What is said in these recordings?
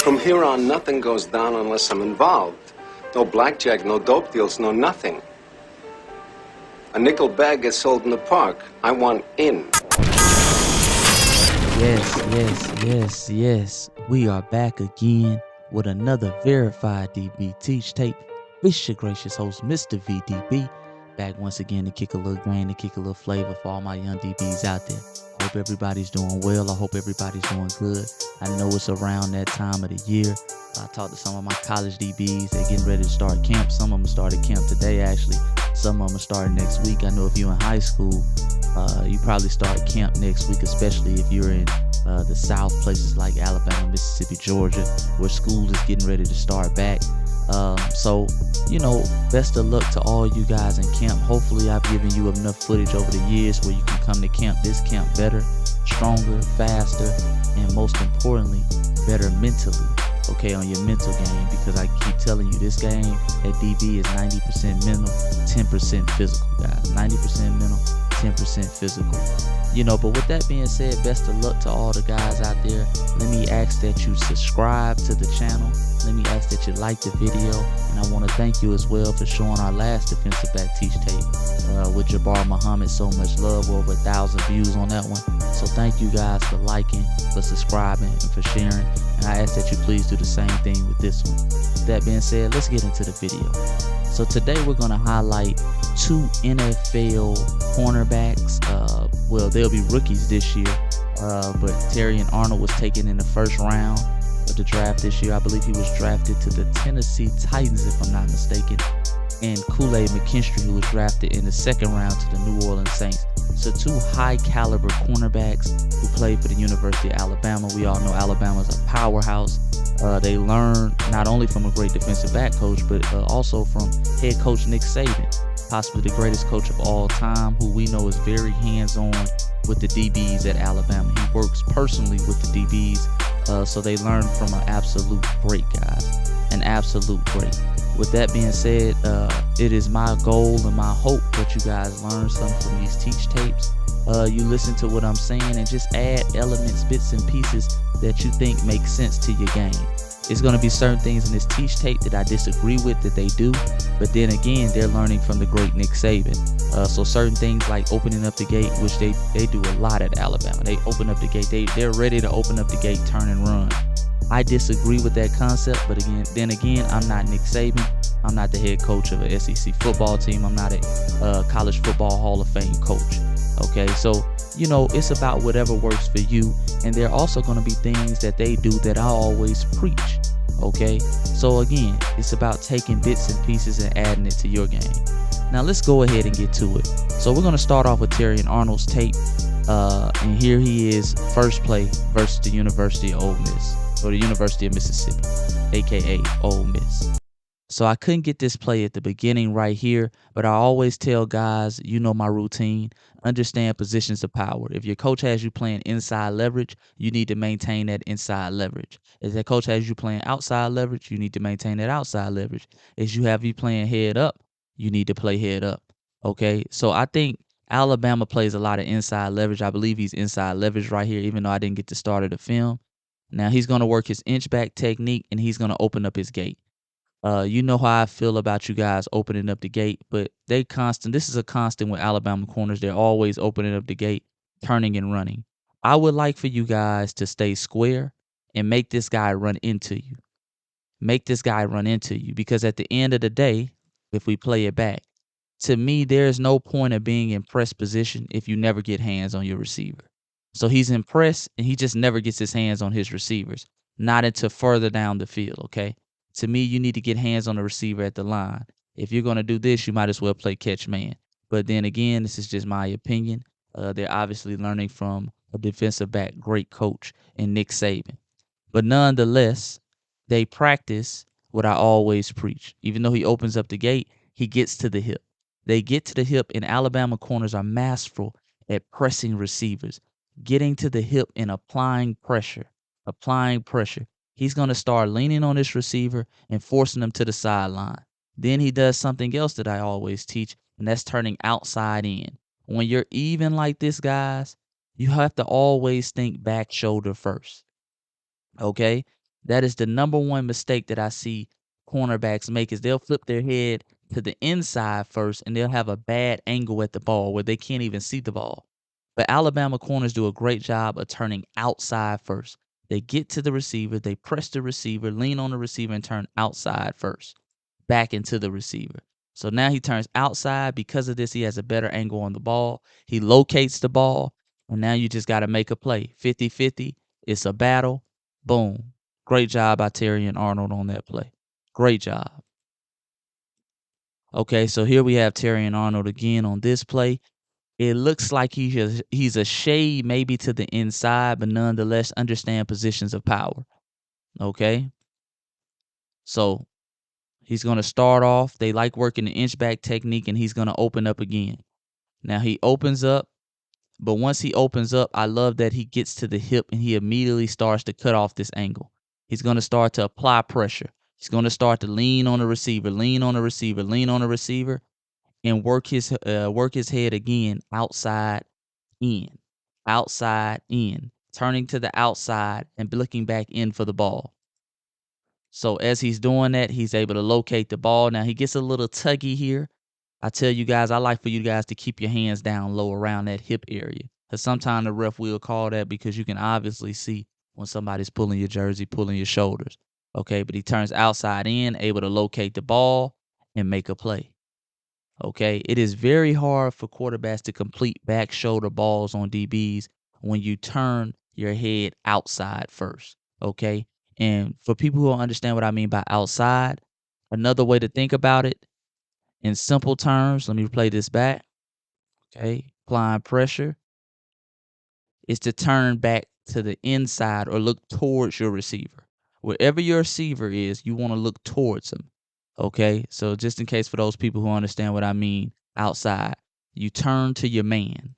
From here on, nothing goes down unless I'm involved. No blackjack, no dope deals, no nothing. A nickel bag gets sold in the park. I want in. Yes. We are back again with another verified DB Teach tape. It's your gracious host, Mr. VDB. Back once again to kick a little grain, to kick a little flavor for all my young DBs out there. Hope everybody's doing well. I hope everybody's doing good. I know it's around that time of the year. I talked to some of my college DBs. They're getting ready to start camp. Some of them started camp today, actually. Some of them are starting next week. I know if you're in high school, you probably start camp next week, especially if you're in the South, places like Alabama, Mississippi, Georgia, where school is getting ready to start back. So, you know, best of luck to all you guys in camp. Hopefully I've given you enough footage over the years where you can come to this camp better, stronger, faster, and most importantly, better mentally, okay, on your mental game, because I keep telling you, this game at DB is 90% mental, 10% physical, guys. 90% mental, 10% physical. You know, but with that being said, best of luck to all the guys out there. Let me ask that you subscribe to the channel. Let me ask that you like the video. And I want to thank you as well for showing our last defensive back teach tape with Jabbar Muhammad. So much love, over 1,000 views on that one. So thank you guys for liking, for subscribing, and for sharing. And I ask that you please do the same thing with this one. With that being said, let's get into the video. So today we're going to highlight two NFL cornerbacks. Well, they'll be rookies this year, but Terrion Arnold was taken in the first round of the draft this year. I believe he was drafted to the Tennessee Titans, if I'm not mistaken. And Kool Mckinstry, who was drafted in the second round to the New Orleans Saints. So two high caliber cornerbacks who played for the University of Alabama. We all know Alabama's a powerhouse. They learned not only from a great defensive back coach, but also from head coach Nick Saban, possibly the greatest coach of all time, who we know is very hands-on with the DBs at Alabama. He works personally with the DBs, so they learn from an absolute great, guys. An absolute great. With that being said, it is my goal and my hope that you guys learn something from these teach tapes. You listen to what I'm saying and just add elements, bits and pieces that you think make sense to your game. It's going to be certain things in this teach tape that I disagree with that they do, but then again, they're learning from the great Nick Saban. So certain things like opening up the gate, which they do a lot at Alabama. They open up the gate. They're ready to open up the gate, turn and run. I disagree with that concept, but then again, I'm not Nick Saban. I'm not the head coach of an SEC football team. I'm not a college football Hall of Fame coach. Okay, so, you know, it's about whatever works for you. And there are also going to be things that they do that I always preach. Okay, so again, it's about taking bits and pieces and adding it to your game. Now let's go ahead and get to it. So we're going to start off with Terrion Arnold's tape. And here he is, first play versus the University of Ole Miss, or the University of Mississippi, aka Ole Miss. So I couldn't get this play at the beginning right here, but I always tell guys, you know my routine, understand positions of power. If your coach has you playing inside leverage, you need to maintain that inside leverage. If that coach has you playing outside leverage, you need to maintain that outside leverage. If you have you playing head up, you need to play head up. Okay, so I think Alabama plays a lot of inside leverage. I believe he's inside leverage right here, even though I didn't get the start of the film. Now he's going to work his inch back technique, and he's going to open up his gate. You know how I feel about you guys opening up the gate, but this is a constant with Alabama corners. They're always opening up the gate, turning and running. I would like for you guys to stay square and make this guy run into you. Make this guy run into you, because at the end of the day, if we play it back, to me, there's no point of being in press position if you never get hands on your receiver. So he's in press, and he just never gets his hands on his receivers, not until further down the field, okay? To me, you need to get hands on the receiver at the line. If you're going to do this, you might as well play catch man. But then again, this is just my opinion. They're obviously learning from a defensive back great coach in Nick Saban. But nonetheless, they practice what I always preach. Even though he opens up the gate, he gets to the hip. They get to the hip, and Alabama corners are masterful at pressing receivers, getting to the hip and applying pressure. He's going to start leaning on this receiver and forcing him to the sideline. Then he does something else that I always teach, and that's turning outside in. When you're even like this, guys, you have to always think back shoulder first. Okay? That is the number one mistake that I see cornerbacks make is they'll flip their head to the inside first and they'll have a bad angle at the ball where they can't even see the ball. But Alabama corners do a great job of turning outside first. They get to the receiver, they press the receiver, lean on the receiver, and turn outside first, back into the receiver. So now he turns outside. Because of this, he has a better angle on the ball. He locates the ball, and now you just got to make a play. 50-50. It's a battle. Boom. Great job by Terrion Arnold on that play. Great job. Okay, so here we have Terrion Arnold again on this play. It looks like he's a shade maybe to the inside, but nonetheless understand positions of power. Okay, so he's going to start off. They like working the inch back technique, and he's going to open up again. Now he opens up, but once he opens up, I love that he gets to the hip and he immediately starts to cut off this angle. He's going to start to apply pressure. He's going to start to lean on the receiver, lean on the receiver, lean on the receiver, and work his head again outside in, outside in, turning to the outside and looking back in for the ball. So as he's doing that, he's able to locate the ball. Now he gets a little tuggy here. I tell you guys, I like for you guys to keep your hands down low around that hip area. Because sometimes the ref will call that because you can obviously see when somebody's pulling your jersey, pulling your shoulders. Okay, but he turns outside in, able to locate the ball and make a play. Okay, it is very hard for quarterbacks to complete back shoulder balls on DBs when you turn your head outside first. Okay, and for people who don't understand what I mean by outside, another way to think about it in simple terms, let me play this back. Okay, applying pressure is to turn back to the inside or look towards your receiver. Wherever your receiver is, you want to look towards him. Okay, so just in case for those people who understand what I mean outside, you turn to your man.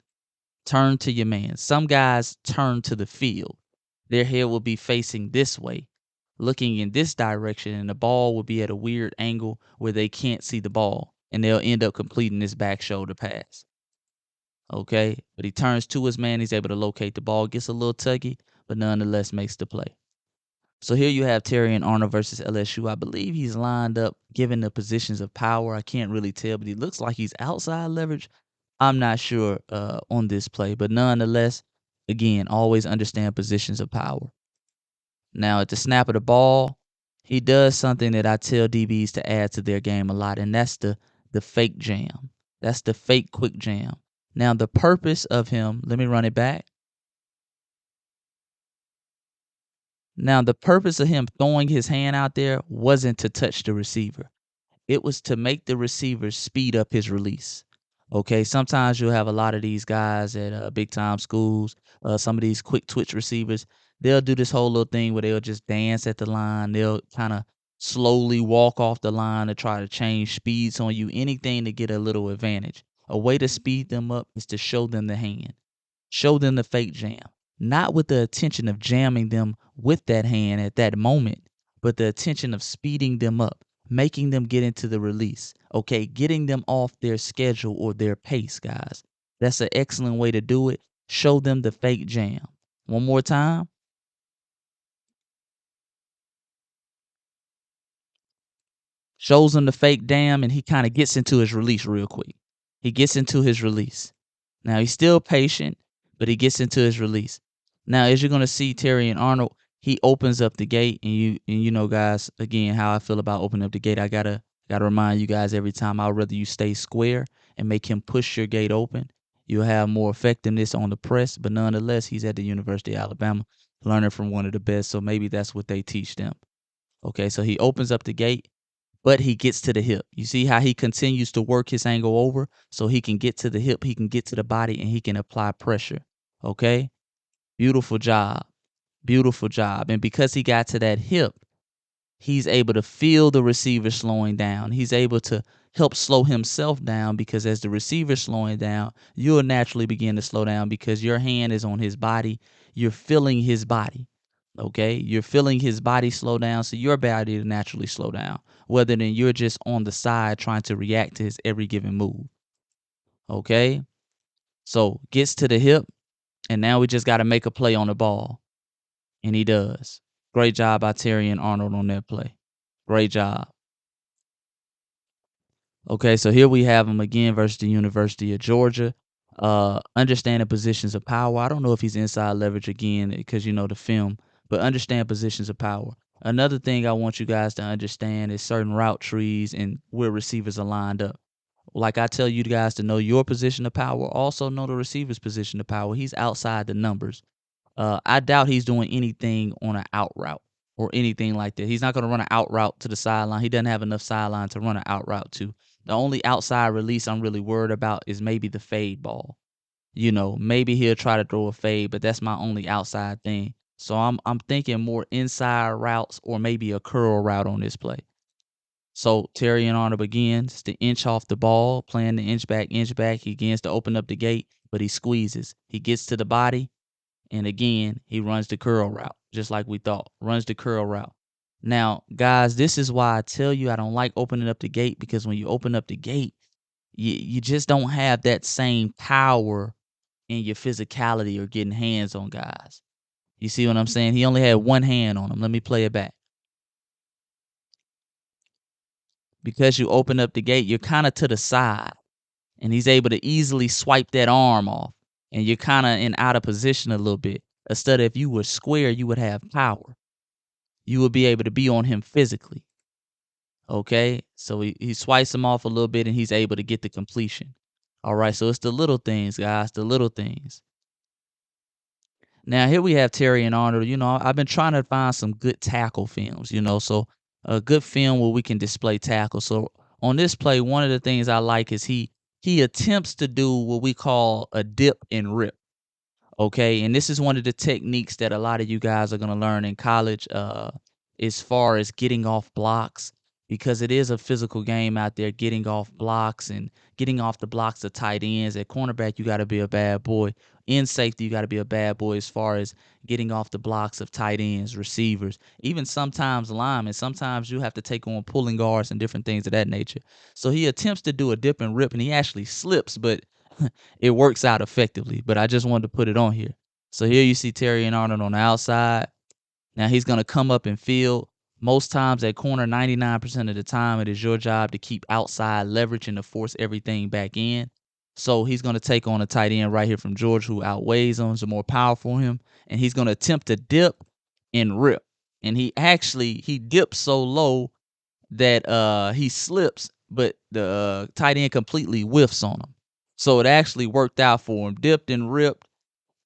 Turn to your man. Some guys turn to the field. Their head will be facing this way, looking in this direction, and the ball will be at a weird angle where they can't see the ball, and they'll end up completing this back shoulder pass. Okay, but he turns to his man. He's able to locate the ball, gets a little tuggy, but nonetheless makes the play. So here you have Terrion Arnold versus LSU. I believe he's lined up given the positions of power. I can't really tell, but he looks like he's outside leverage. I'm not sure on this play, but nonetheless, again, always understand positions of power. Now, at the snap of the ball, he does something that I tell DBs to add to their game a lot, and that's the fake jam. That's the fake quick jam. Now, the purpose of him, let me run it back. Now, the purpose of him throwing his hand out there wasn't to touch the receiver. It was to make the receiver speed up his release. Okay, sometimes you'll have a lot of these guys at big time schools, some of these quick twitch receivers. They'll do this whole little thing where they'll just dance at the line. They'll kind of slowly walk off the line to try to change speeds on you, anything to get a little advantage. A way to speed them up is to show them the hand. Show them the fake jam, not with the intention of jamming them with that hand at that moment, but the intention of speeding them up, making them get into the release. Okay, getting them off their schedule or their pace, guys. That's an excellent way to do it. Show them the fake jam. One more time. Shows him the fake jam, and he kind of gets into his release real quick. He gets into his release. Now he's still patient, but he gets into his release. Now, as you're gonna see Terrion Arnold, he opens up the gate, and you know, guys, again, how I feel about opening up the gate. I gotta remind you guys every time. I'd rather you stay square and make him push your gate open. You'll have more effectiveness on the press, but nonetheless, he's at the University of Alabama, learning from one of the best. So maybe that's what they teach them. Okay, so he opens up the gate, but he gets to the hip. You see how he continues to work his angle over so he can get to the hip, he can get to the body, and he can apply pressure. Okay? Beautiful job. Beautiful job. And because he got to that hip, he's able to feel the receiver slowing down. He's able to help slow himself down because as the receiver's slowing down, you'll naturally begin to slow down because your hand is on his body. You're feeling his body. Okay? You're feeling his body slow down, so your body to naturally slow down, whether than you're just on the side trying to react to his every given move. Okay? So gets to the hip, and now we just got to make a play on the ball. And he does. Great job by Terrion Arnold on that play. Great job. Okay, so here we have him again versus the University of Georgia. Understanding positions of power. I don't know if he's inside leverage again because you know the film, but understand positions of power. Another thing I want you guys to understand is certain route trees and where receivers are lined up. Like I tell you guys to know your position of power, also know the receiver's position of power. He's outside the numbers. I doubt he's doing anything on an out route or anything like that. He's not going to run an out route to the sideline. He doesn't have enough sideline to run an out route to. The only outside release I'm really worried about is maybe the fade ball. You know, maybe he'll try to throw a fade, but that's my only outside thing. So I'm thinking more inside routes or maybe a curl route on this play. So Terrion Arnold begins to inch off the ball, playing the inch back, inch back. He begins to open up the gate, but he squeezes. He gets to the body, and again, he runs the curl route, just like we thought. Runs the curl route. Now, guys, this is why I tell you I don't like opening up the gate, because when you open up the gate, you just don't have that same power in your physicality or getting hands on guys. You see what I'm saying? He only had one hand on him. Let me play it back. Because you open up the gate, you're kind of to the side, and he's able to easily swipe that arm off, and you're kind of in out of position a little bit. Instead of if you were square, you would have power. You would be able to be on him physically. Okay, so he swipes him off a little bit, and he's able to get the completion. All right, so it's the little things, guys, the little things. Now here we have Terrion Arnold. You know, I've been trying to find some good tackle films. You know, so a good film where we can display tackle. So on this play, one of the things I like is he attempts to do what we call a dip and rip. Okay, and this is one of the techniques that a lot of you guys are going to learn in college, as far as getting off blocks, because it is a physical game out there, getting off blocks and getting off the blocks of tight ends. At cornerback, you got to be a bad boy. In safety, you got to be a bad boy as far as getting off the blocks of tight ends, receivers, even sometimes linemen. Sometimes you have to take on pulling guards and different things of that nature. So he attempts to do a dip and rip, and he actually slips, but it works out effectively. But I just wanted to put it on here. So here you see Terrion Arnold on the outside. Now he's going to come up and field. Most times at corner, 99% of the time, it is your job to keep outside leverage and to force everything back in. So he's going to take on a tight end right here from George who outweighs him, is more powerful than him, and he's going to attempt to dip and rip. And he dips so low that he slips, but the tight end completely whiffs on him. So it actually worked out for him. Dipped and ripped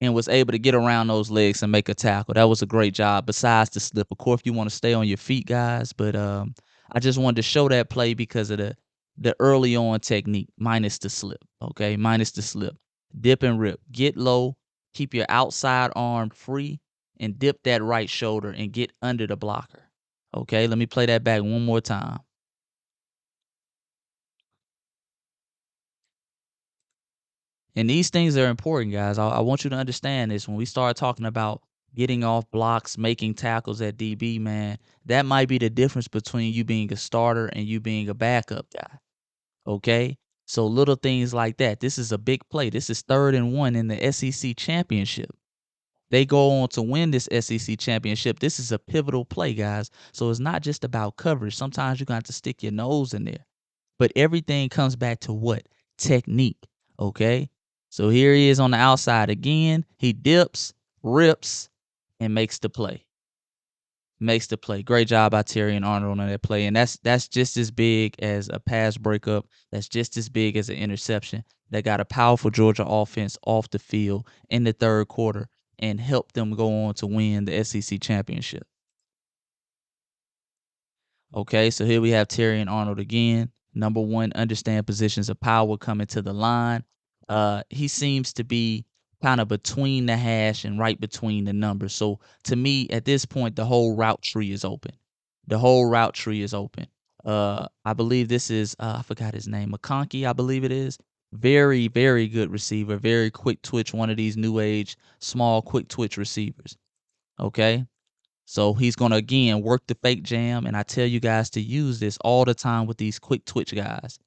and was able to get around those legs and make a tackle. That was a great job, besides the slip. Of course, you want to stay on your feet, guys, but I just wanted to show that play because of the early on technique, minus the slip, okay? Minus the slip. Dip and rip. Get low, keep your outside arm free, and dip that right shoulder and get under the blocker. Okay, let me play that back one more time. And these things are important, guys. I want you to understand this. When we start talking about getting off blocks, making tackles at DB, man, that might be the difference between you being a starter and you being a backup guy. Okay? So little things like that. This is a big play. This is 3rd and 1 in the SEC championship. They go on to win this SEC championship. This is a pivotal play, guys. So it's not just about coverage. Sometimes you're going to have to stick your nose in there. But everything comes back to what? Technique. Okay? So here he is on the outside again. He dips, rips, and makes the play. Makes the play. Great job by Terrion Arnold on that play. And that's just as big as a pass breakup. That's just as big as an interception. That got a powerful Georgia offense off the field in the 3rd quarter and helped them go on to win the SEC championship. Okay, so here we have Terrion Arnold again. Number 1, understand positions of power coming to the line. He seems to be kind of between the hash and right between the numbers. So to me, at this point, the whole route tree is open. The whole route tree is open. I believe this is I forgot his name, McConkey, I believe it is. Very, very good receiver. Very quick twitch. One of these new age small quick twitch receivers. Okay. So he's going to, again, work the fake jam. And I tell you guys to use this all the time with these quick twitch guys.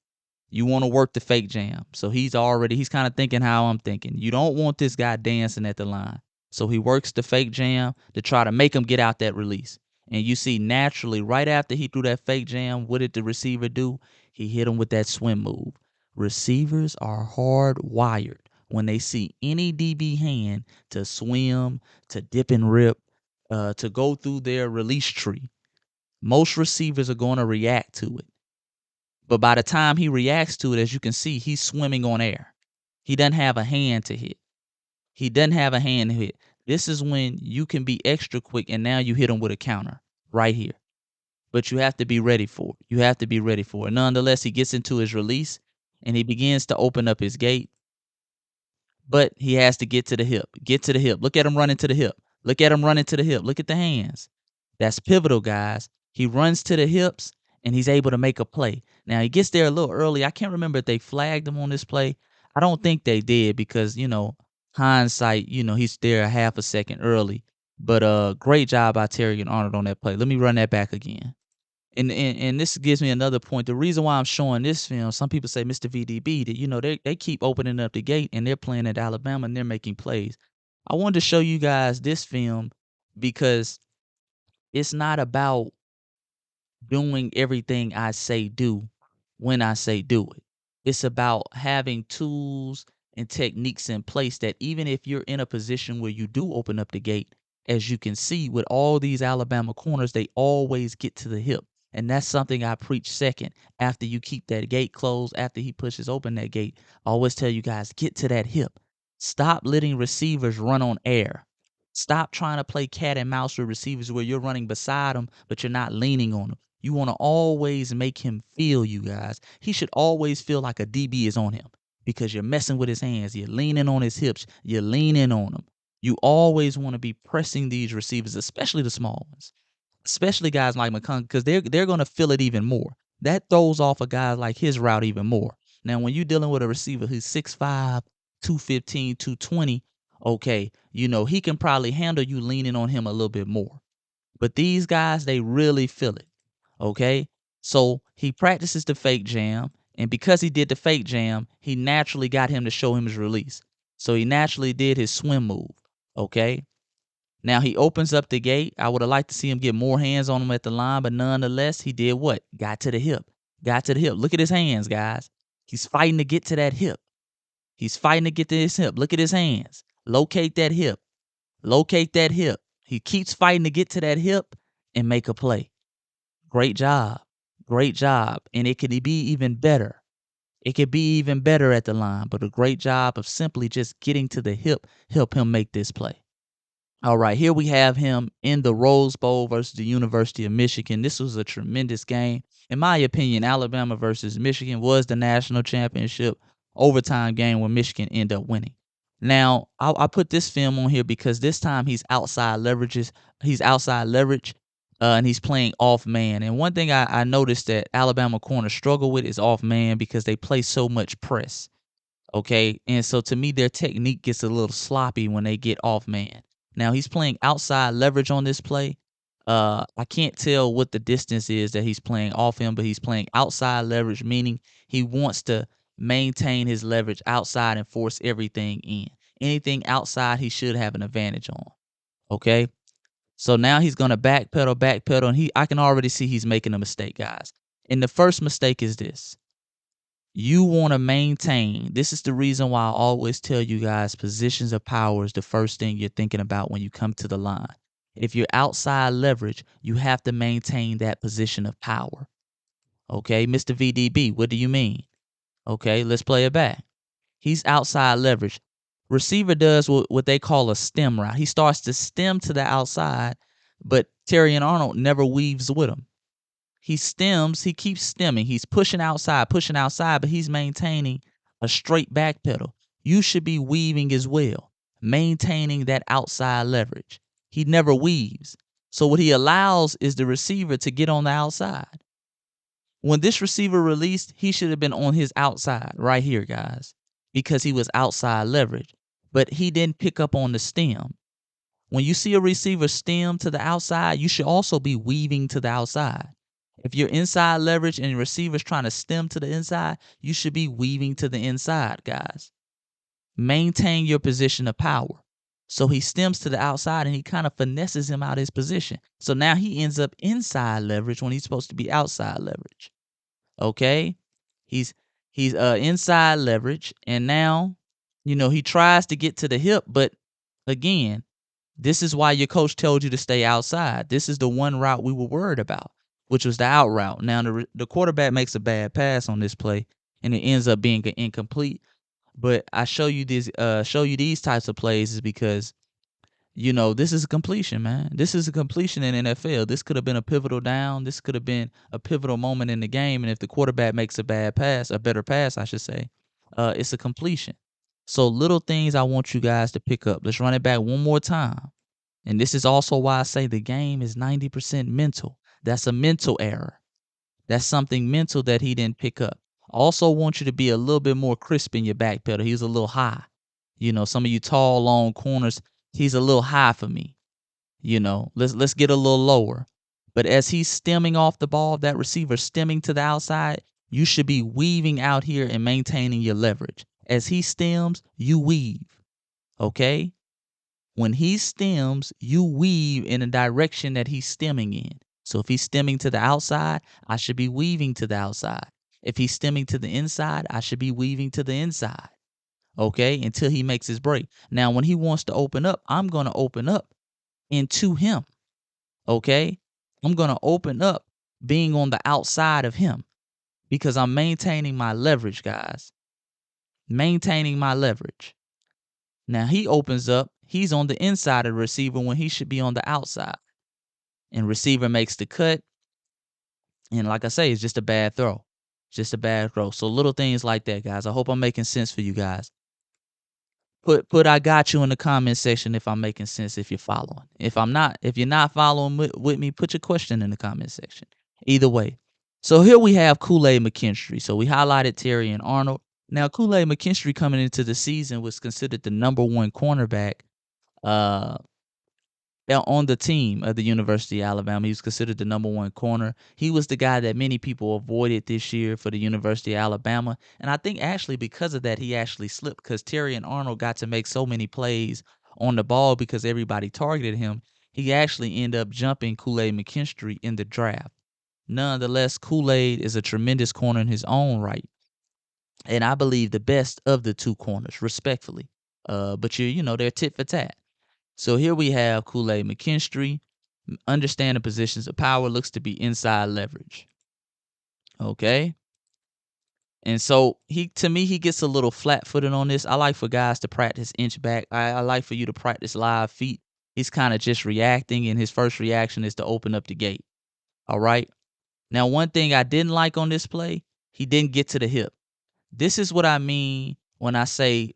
You want to work the fake jam. So he's kind of thinking how I'm thinking. You don't want this guy dancing at the line. So he works the fake jam to try to make him get out that release. And you see naturally, right after he threw that fake jam, what did the receiver do? He hit him with that swim move. Receivers are hardwired when they see any DB hand to swim, to dip and rip, to go through their release tree. Most receivers are going to react to it. But by the time he reacts to it, as you can see, he's swimming on air. He doesn't have a hand to hit. He doesn't have a hand to hit. This is when you can be extra quick, and now you hit him with a counter right here. But you have to be ready for it. You have to be ready for it. Nonetheless, he gets into his release, and he begins to open up his gate. But he has to get to the hip. Get to the hip. Look at him running to the hip. Look at him running to the hip. Look at the hands. That's pivotal, guys. He runs to the hips, and he's able to make a play. Now, he gets there a little early. I can't remember if they flagged him on this play. I don't think they did because, hindsight, he's there a half a second early. But great job by Terrion Arnold on that play. Let me run that back again. And this gives me another point. The reason why I'm showing this film, some people say Mr. VDB, that they keep opening up the gate and they're playing at Alabama and they're making plays. I wanted to show you guys this film because it's not about doing everything I say do when I say do it. It's about having tools and techniques in place that even if you're in a position where you do open up the gate, as you can see with all these Alabama corners, they always get to the hip. And that's something I preach second. After you keep that gate closed, after he pushes open that gate, I always tell you guys, get to that hip. Stop letting receivers run on air. Stop trying to play cat and mouse with receivers where you're running beside them, but you're not leaning on them. You want to always make him feel you guys. He should always feel like a DB is on him because you're messing with his hands. You're leaning on his hips. You're leaning on him. You always want to be pressing these receivers, especially the small ones, especially guys like Mckinstry, because they're going to feel it even more. That throws off a guy like his route even more. Now, when you're dealing with a receiver who's 6'5", 215, 220, okay, he can probably handle you leaning on him a little bit more. But these guys, they really feel it. Okay, so he practices the fake jam, and because he did the fake jam, he naturally got him to show him his release. So he naturally did his swim move. Okay, now he opens up the gate. I would have liked to see him get more hands on him at the line, but nonetheless, he did what? Got to the hip. Got to the hip. Look at his hands, guys. He's fighting to get to that hip. He's fighting to get to his hip. Look at his hands. Locate that hip. Locate that hip. He keeps fighting to get to that hip and make a play. Great job. Great job. And it could be even better. It could be even better at the line, but a great job of simply just getting to the hip help him make this play. All right, here we have him in the Rose Bowl versus the University of Michigan. This was a tremendous game. In my opinion, Alabama versus Michigan was the national championship overtime game where Michigan ended up winning. Now, I put this film on here because this time he's outside leverages. He's outside leverage, and he's playing off man. And one thing I noticed that Alabama corners struggle with is off man because they play so much press. Okay, and so to me, their technique gets a little sloppy when they get off man. Now he's playing outside leverage on this play. I can't tell what the distance is that he's playing off him, but he's playing outside leverage, meaning he wants to maintain his leverage outside and force everything in. Anything outside, he should have an advantage on. Okay, so now he's gonna backpedal, and I can already see he's making a mistake, guys. And the first mistake is this. You want to maintain. This is the reason why I always tell you guys positions of power is the first thing you're thinking about when you come to the line. If you're outside leverage, you have to maintain that position of power. Okay, Mr. VDB, what do you mean? Okay, let's play it back. He's outside leverage. Receiver does what they call a stem route. He starts to stem to the outside, but Terrion Arnold never weaves with him. He stems, he keeps stemming. He's pushing outside, but he's maintaining a straight back pedal. You should be weaving as well, maintaining that outside leverage. He never weaves. So what he allows is the receiver to get on the outside. When this receiver released, he should have been on his outside right here, guys, because he was outside leverage, but he didn't pick up on the stem. When you see a receiver stem to the outside, you should also be weaving to the outside. If you're inside leverage and your receiver's trying to stem to the inside, you should be weaving to the inside, guys. Maintain your position of power. So he stems to the outside and he kind of finesses him out of his position. So now he ends up inside leverage when he's supposed to be outside leverage. Okay? He's inside leverage, and now, he tries to get to the hip, but again, this is why your coach told you to stay outside. This is the one route we were worried about, which was the out route. Now the quarterback makes a bad pass on this play, and it ends up being incomplete. But I show you these types of plays is because this is a completion, man. This is a completion in NFL. This could have been a pivotal down. This could have been a pivotal moment in the game. And if the quarterback makes a better pass, I should say, it's a completion. So little things I want you guys to pick up. Let's run it back one more time. And this is also why I say the game is 90% mental. That's a mental error. That's something mental that he didn't pick up. I also want you to be a little bit more crisp in your back pedal. He was a little high. Some of you tall, long corners, he's a little high for me. Let's get a little lower. But as he's stemming off the ball, that receiver stemming to the outside, you should be weaving out here and maintaining your leverage. As he stems, you weave. Okay? When he stems, you weave in a direction that he's stemming in. So if he's stemming to the outside, I should be weaving to the outside. If he's stemming to the inside, I should be weaving to the inside. Okay? Until he makes his break. Now, when he wants to open up, I'm going to open up into him. Okay? I'm going to open up being on the outside of him because I'm maintaining my leverage, guys. Maintaining my leverage. Now he opens up. He's on the inside of the receiver when he should be on the outside. And receiver makes the cut. And like I say, it's just a bad throw. Just a bad throw. So little things like that, guys. I hope I'm making sense for you guys. Put I got you in the comment section if I'm making sense, if you're following. If you're not following with me, put your question in the comment section. Either way. So here we have Kool Mckinstry. So we highlighted Terrion Arnold. Now Kool Mckinstry coming into the season was considered the number one cornerback on the team of the University of Alabama. He was considered the number one corner. He was the guy that many people avoided this year for the University of Alabama. And I think actually because of that, he actually slipped because Terrion Arnold got to make so many plays on the ball because everybody targeted him. He actually ended up jumping Kool Mckinstry in the draft. Nonetheless, Kool is a tremendous corner in his own right. And I believe the best of the two corners, respectfully. But they're tit for tat. So here we have Kool Mckinstry. Understand the positions of power, looks to be inside leverage. Okay. And so he gets a little flat-footed on this. I like for guys to practice inch back. I like for you to practice live feet. He's kind of just reacting, and his first reaction is to open up the gate. All right. Now, one thing I didn't like on this play, he didn't get to the hip. This is what I mean when I say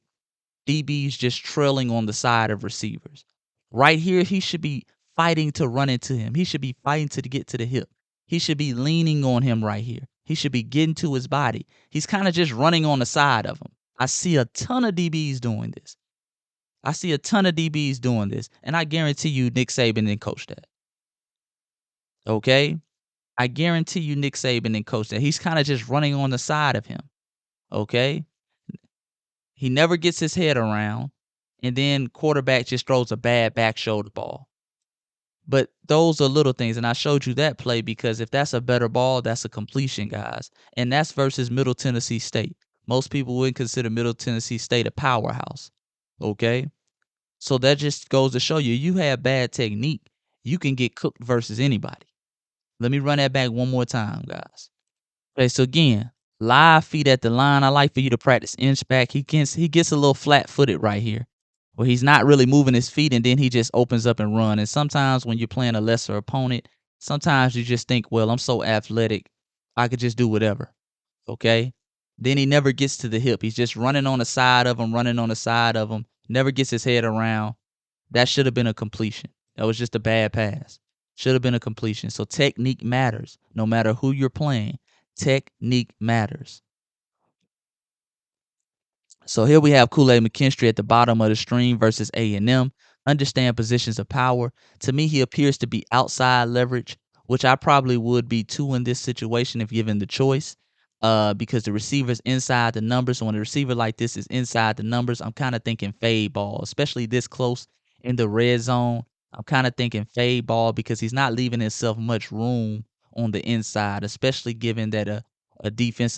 DBs just trailing on the side of receivers. Right here, he should be fighting to run into him. He should be fighting to get to the hip. He should be leaning on him right here. He should be getting to his body. He's kind of just running on the side of him. I see a ton of DBs doing this. And I guarantee you Nick Saban didn't coach that. Okay? I guarantee you Nick Saban didn't coach that. He's kind of just running on the side of him. Okay? He never gets his head around, and then quarterback just throws a bad back shoulder ball. But those are little things, and I showed you that play because if that's a better ball, that's a completion, guys. And that's versus Middle Tennessee State. Most people wouldn't consider Middle Tennessee State a powerhouse, okay? So that just goes to show you have bad technique, you can get cooked versus anybody. Let me run that back one more time, guys. Okay, so again, live feet at the line. I like for you to practice inch back. He gets a little flat-footed right here where he's not really moving his feet, and then he just opens up and run. And sometimes when you're playing a lesser opponent, sometimes you just think, well, I'm so athletic, I could just do whatever, okay? Then he never gets to the hip. He's just running on the side of him, never gets his head around. That should have been a completion. That was just a bad pass. Should have been a completion. So technique matters no matter who you're playing. Technique matters. So here we have Kool Mckinstry at the bottom of the stream versus A&M. Understand positions of power. To me, he appears to be outside leverage, which I probably would be too in this situation if given the choice, because the receiver's inside the numbers. So when a receiver like this is inside the numbers, I'm kind of thinking fade ball, especially this close. in the red zone, I'm kind of thinking fade ball because he's not leaving himself much room on the inside, especially given that a defense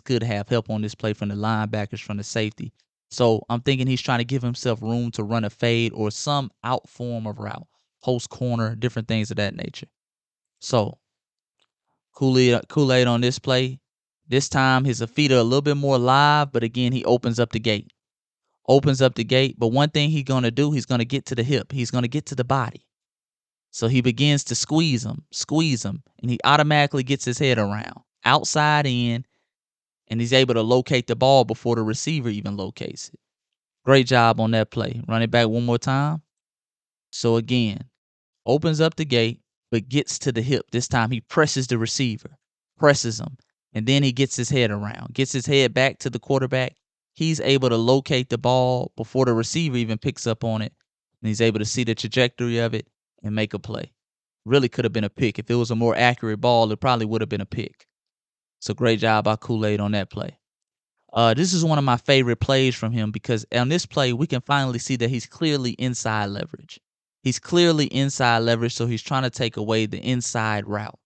could have help on this play from the linebackers, from the safety. So I'm thinking he's trying to give himself room to run a fade or some out form of route, post corner, different things of that nature. So Kool-Aid on this play. This time his feet are a little bit more live, but again, he opens up the gate. Opens up the gate, but one thing he's going to do, he's going to get to the hip. He's going to get to the body. So he begins to squeeze him, and he automatically gets his head around. Outside in, and he's able to locate the ball before the receiver even locates it. Great job on that play. Run it back one more time. So again, opens up the gate, but gets to the hip. This time he presses the receiver, presses him, and then he gets his head around, gets his head back to the quarterback. He's able to locate the ball before the receiver even picks up on it, and he's able to see the trajectory of it and make a play. Really could have been a pick. If it was a more accurate ball, it probably would have been a pick. So great job by Kool-Aid on that play. This is one of my favorite plays from him because on this play, we can finally see that he's clearly inside leverage. He's clearly inside leverage, so he's trying to take away the inside route.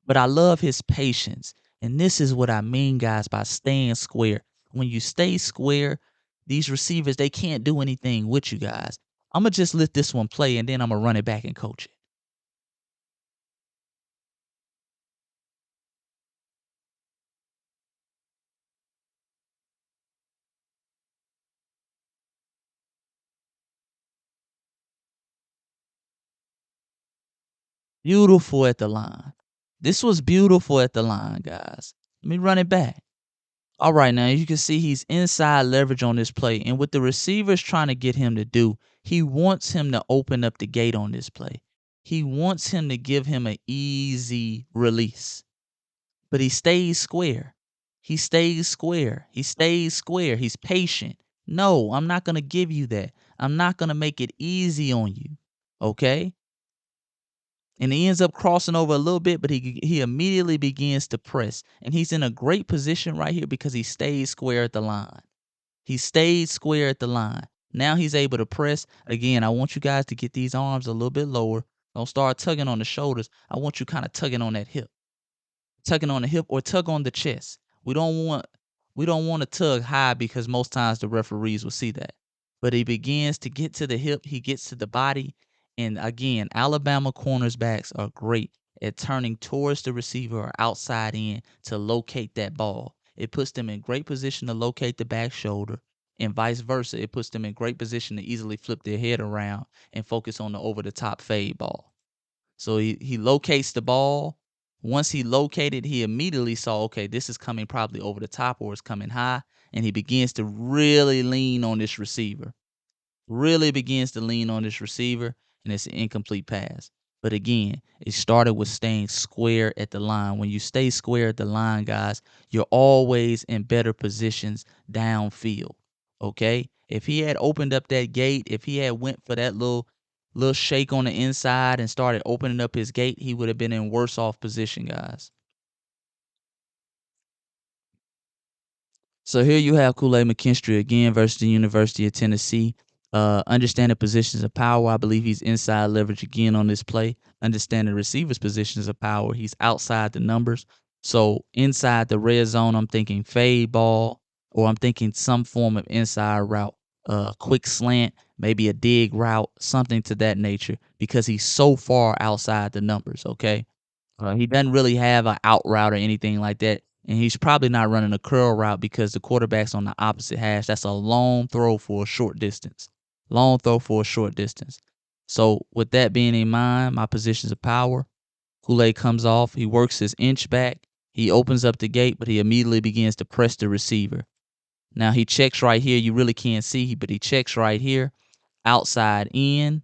But I love his patience. And this is what I mean, guys, by staying square. When you stay square, these receivers, they can't do anything with you guys. I'm going to just let this one play, and then I'm going to run it back and coach it. Beautiful at the line. This was beautiful at the line, guys. Let me run it back. All right, now you can see he's inside leverage on this play. And what the receiver's trying to get him to do, he wants him to open up the gate on this play. He wants him to give him an easy release. But he stays square. He stays square. He stays square. He's patient. No, I'm not going to give you that. I'm not going to make it easy on you. Okay? And he ends up crossing over a little bit, but he immediately begins to press. And he's in a great position right here because he stays square at the line. He stayed square at the line. Now he's able to press. Again, I want you guys to get these arms a little bit lower. Don't start tugging on the shoulders. I want you kind of tugging on that hip. Tugging on the hip or tug on the chest. We don't want to tug high because most times the referees will see that. But he begins to get to the hip, he gets to the body, and again, Alabama cornerbacks are great at turning towards the receiver or outside in to locate that ball. It puts them in great position to locate the back shoulder, and vice versa. It puts them in great position to easily flip their head around and focus on the over the top fade ball. So he locates the ball. Once he located, he immediately saw, okay, this is coming probably over the top or it's coming high. And he begins to really lean on this receiver. Really begins to lean on this receiver, and it's an incomplete pass. But again, it started with staying square at the line. When you stay square at the line, guys, you're always in better positions downfield. Okay? If he had opened up that gate, if he had went for that little shake on the inside and started opening up his gate, he would have been in worse off position, guys. So here you have Kool-Aid Mckinstry again versus the University of Tennessee. Understanding positions of power. I believe he's inside leverage again on this play. Understanding receivers' positions of power. He's outside the numbers. So inside the red zone, I'm thinking fade ball, or I'm thinking some form of inside route, quick slant, maybe a dig route, something to that nature, because he's so far outside the numbers. Okay. He doesn't really have an out route or anything like that. And he's probably not running a curl route because the quarterback's on the opposite hash. That's a long throw for a short distance. Long throw for a short distance. So with that being in mind, my positions of power, Kool-Aid comes off. He works his inch back. He opens up the gate, but he immediately begins to press the receiver. Now he checks right here. You really can't see, but he checks right here. Outside in.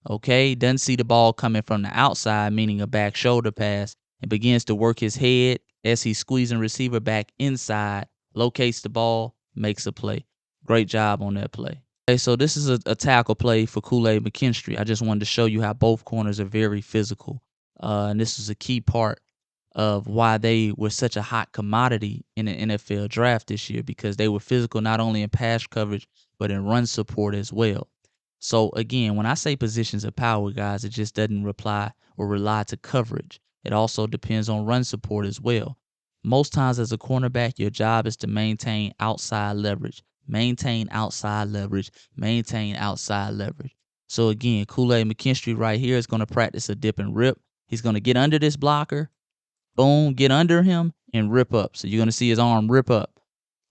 Okay, doesn't see the ball coming from the outside, meaning a back shoulder pass, and begins to work his head as he's squeezing receiver back inside, locates the ball, makes a play. Great job on that play. Okay, so this is a tackle play for Kool-Aid Mckinstry. I just wanted to show you how both corners are very physical. And this is a key part of why they were such a hot commodity in the NFL draft this year, because they were physical not only in pass coverage, but in run support as well. So again, when I say positions of power, guys, it just doesn't rely to coverage. It also depends on run support as well. Most times as a cornerback, your job is to maintain outside leverage, maintain outside leverage, maintain outside leverage. So again, Kool-Aid Mckinstry right here is going to practice a dip and rip. He's going to get under this blocker, boom, get under him and rip up. So you're going to see his arm rip up.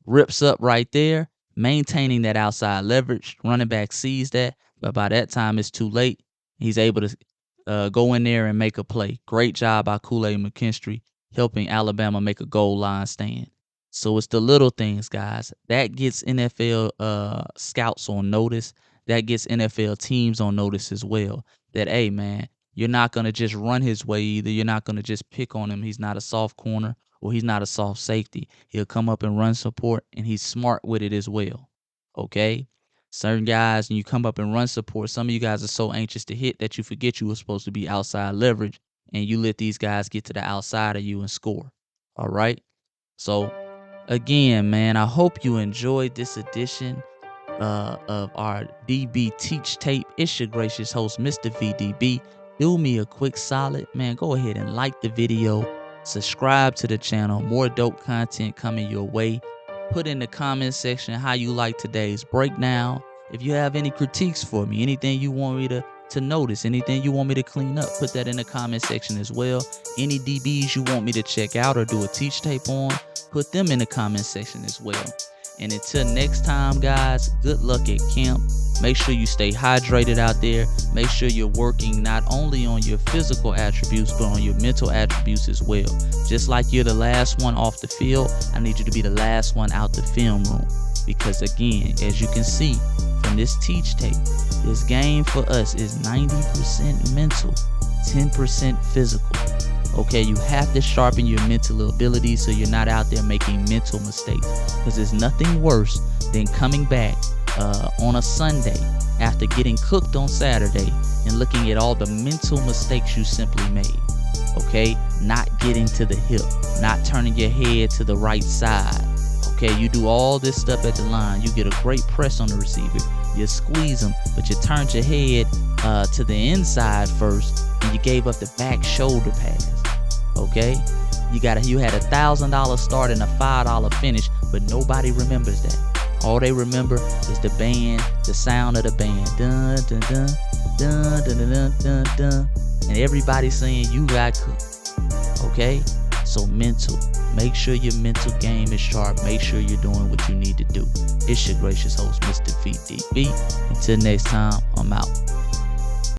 Rips up right there, maintaining that outside leverage. Running back sees that, but by that time it's too late. He's able to go in there and make a play. Great job by Kool-Aid Mckinstry helping Alabama make a goal line stand. So it's the little things, guys. That gets NFL scouts on notice. That gets NFL teams on notice as well. That, hey, man, you're not going to just run his way either. You're not going to just pick on him. He's not a soft corner. Well, he's not a soft safety. He'll come up and run support, and he's smart with it as well. Okay? Certain guys, when you come up and run support, some of you guys are so anxious to hit that you forget you were supposed to be outside leverage, and you let these guys get to the outside of you and score. All right? So, again, man, I hope you enjoyed this edition of our DB Teach Tape. It's your gracious host, Mr. VDB. Do me a quick solid, man. Go ahead and like the video. Subscribe to the channel. More dope content coming your way. Put in the comment section how you like today's breakdown. If you have any critiques for me, anything you want me to notice, anything you want me to clean up, put that in the comment section as well. Any DBs you want me to check out or do a teach tape on, put them in the comment section as well. And until next time, guys, good luck at camp. Make sure you stay hydrated out there. Make sure you're working not only on your physical attributes, but on your mental attributes as well. Just like you're the last one off the field, I need you to be the last one out the film room. Because again, as you can see from this teach tape, this game for us is 90% mental, 10% physical. Okay, you have to sharpen your mental abilities so you're not out there making mental mistakes. Because there's nothing worse than coming back on a Sunday after getting cooked on Saturday and looking at all the mental mistakes you simply made. Okay, not getting to the hip, not turning your head to the right side. Okay, you do all this stuff at the line. You get a great press on the receiver. You squeeze them, but you turned your head to the inside first, and you gave up the back shoulder pass. Okay, you had $1,000 start and a $5 finish, but nobody remembers that. All they remember is the band, the sound of the band, dun dun dun dun dun dun dun dun, and everybody saying you got cooked. Okay, so mental. Make sure your mental game is sharp. Make sure you're doing what you need to do. It's your gracious host, Mr. VDB. Until next time, I'm out.